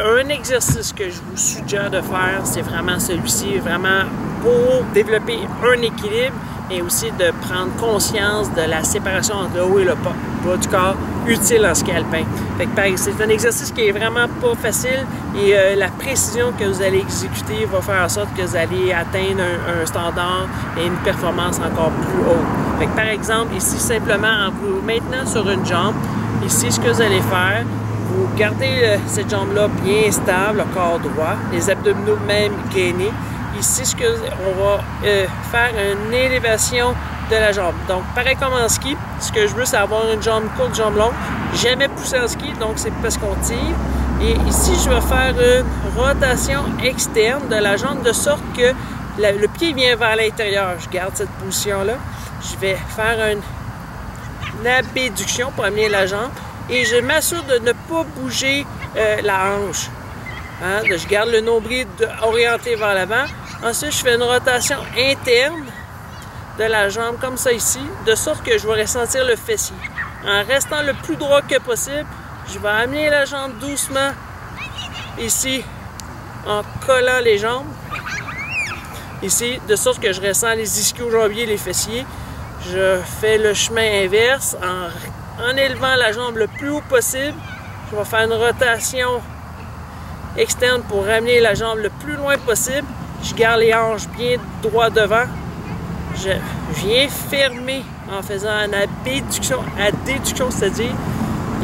Un exercice que je vous suggère de faire, c'est vraiment celui-ci, vraiment pour développer un équilibre et aussi de prendre conscience de la séparation entre le haut et le bas du corps utile en ski alpin. C'est un exercice qui est vraiment pas facile et la précision que vous allez exécuter va faire en sorte que vous allez atteindre un standard et une performance encore plus haute. Par exemple, ici, simplement en vous maintenant sur une jambe, ici, ce que vous allez faire, vous gardez cette jambe-là bien stable, le corps droit, les abdominaux même gainés. Ici, on va faire une élévation de la jambe. Donc, pareil comme en ski, ce que je veux, c'est avoir une jambe courte, jambe longue. Jamais pousser en ski, donc c'est parce qu'on tire. Et ici, je vais faire une rotation externe de la jambe de sorte que le pied vient vers l'intérieur. Je garde cette position-là. Je vais faire une abduction pour amener la jambe. Et je m'assure de ne pas bouger la hanche. Hein? Je garde le nombril orienté vers l'avant. Ensuite, je fais une rotation interne de la jambe comme ça ici, de sorte que je vais ressentir le fessier. En restant le plus droit que possible, je vais amener la jambe doucement ici, en collant les jambes. Ici, de sorte que je ressens les ischio-jambiers, les fessiers. Je fais le chemin inverse en élevant la jambe le plus haut possible. Je vais faire une rotation externe pour ramener la jambe le plus loin possible. Je garde les hanches bien droit devant. Je viens fermer en faisant une adduction, c'est-à-dire,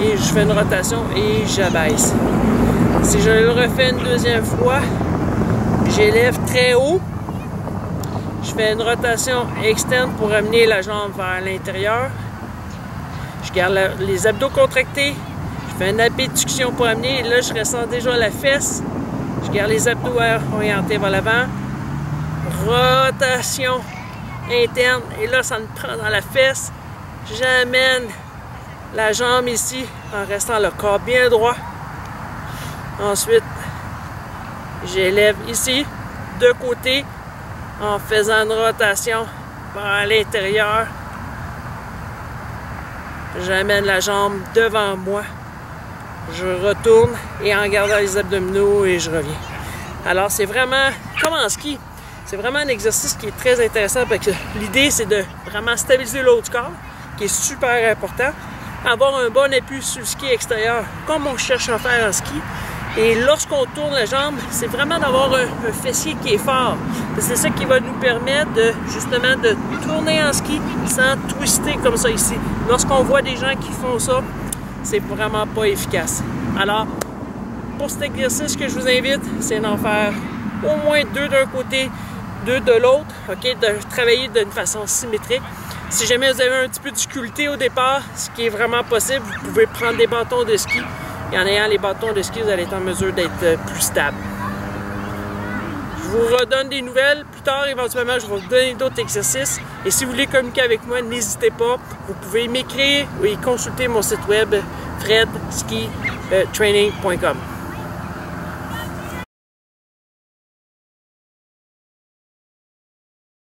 et je fais une rotation et j'abaisse. Si je le refais une deuxième fois, j'élève très haut. Je fais une rotation externe pour amener la jambe vers l'intérieur. Je garde les abdos contractés. Je fais une abduction pour amener. Et là, je ressens déjà la fesse. Je garde les abdos orientés vers l'avant. Rotation interne. Et là, ça me prend dans la fesse. J'amène la jambe ici en restant le corps bien droit. Ensuite, j'élève ici, de côté, en faisant une rotation vers l'intérieur. J'amène la jambe devant moi. Je retourne et en gardant les abdominaux et je reviens. Alors, c'est vraiment, comme en ski, c'est vraiment un exercice qui est très intéressant parce que l'idée, c'est de vraiment stabiliser le haut du corps, qui est super important. Avoir un bon appui sur le ski extérieur, comme on cherche à faire en ski. Et lorsqu'on tourne la jambe, c'est vraiment d'avoir un fessier qui est fort. C'est ça qui va nous permettre justement de tourner en ski sans twister comme ça ici. Lorsqu'on voit des gens qui font ça, c'est vraiment pas efficace. Alors, pour cet exercice, ce que je vous invite, c'est d'en faire au moins 2 d'un côté, 2 de l'autre, ok, de travailler d'une façon symétrique. Si jamais vous avez un petit peu de difficulté au départ, ce qui est vraiment possible, vous pouvez prendre des bâtons de ski. Et en ayant les bâtons de ski, vous allez être en mesure d'être plus stable. Je vous redonne des nouvelles. Plus tard, éventuellement, je vais vous donner d'autres exercices. Et si vous voulez communiquer avec moi, n'hésitez pas. Vous pouvez m'écrire ou consulter mon site web fredskitraining.com.